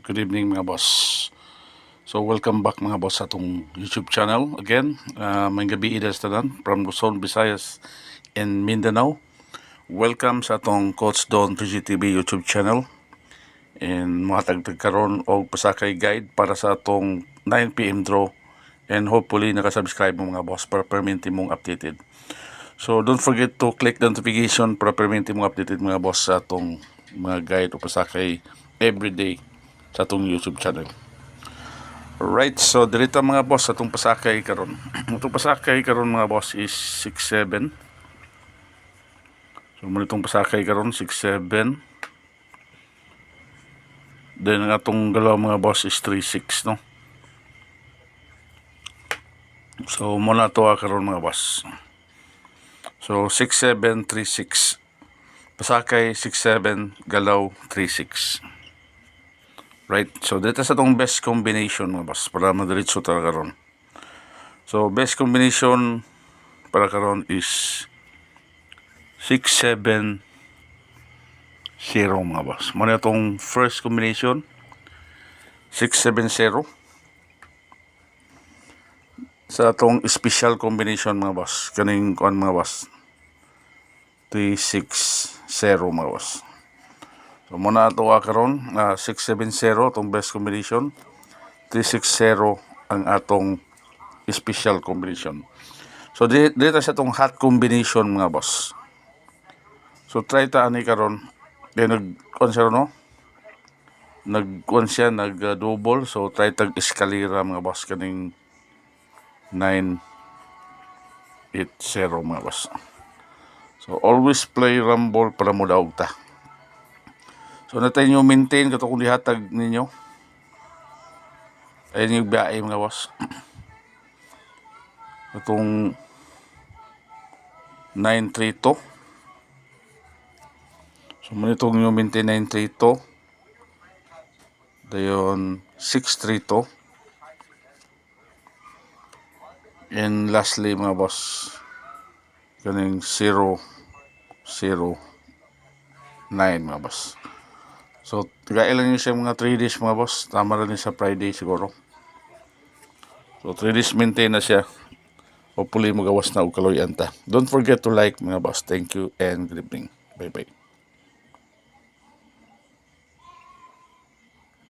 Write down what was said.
Good evening mga boss. So welcome back mga boss sa atong YouTube channel again. May gabi idas tanan from Luzon, Visayas and Mindanao. Welcome sa atong Coach Don PGTV YouTube channel. And mga karon og pasakay guide para sa atong 9 PM draw. And hopefully nakasubscribe mo mga boss para permanent mong updated. So don't forget to click the notification para permanent mong updated mga boss sa atong mga guide o pasakay everyday sa atong YouTube channel. Right, so dirita mga boss atong pasakay karon. Atong pasakay karon mga boss is 6-7. So mo itong pasakay karon 6-7. Then ang atong galaw mga boss is 3-6, no. So mo na to karon mga boss. So 6-7 3-6. Pasakay 6-7, galaw 3-6. Right, so dito sa itong best combination mga boss para madiretso talaga karon. So best combination para karon is 6-7-0 mga boss. Muna itong first combination 6-7-0. Sa itong special combination mga boss, kaning kuan mga boss 3-6-0 mga boss. So muna ito karon 6-7-0 itong best combination, 3-6-0 ang atong special combination. So dito sa itong hot combination mga boss. So try ta ani karon kay nag-consider no. Nag-kuan siya nag-double, so try tag eskalera mga boss kaning 9-8-0 mga boss. So always play rumble para mo daog ta. So natay nyo maintain kato kung dihatag ninyo. Ayun yung biyahe mga boss. Itong 9-3-2. So manitong nyo maintain 9-3-2. Dayon 6-3-2. And lastly mga boss, kaning 0-0-9 mga boss. So, tagailan nyo siya mga 3 days mga boss. Tama rin sa Friday siguro. So, 3 days maintain na siya. Hopefully, magawas na og kaloyan ta. Don't forget to like mga boss. Thank you and good evening. Bye-bye.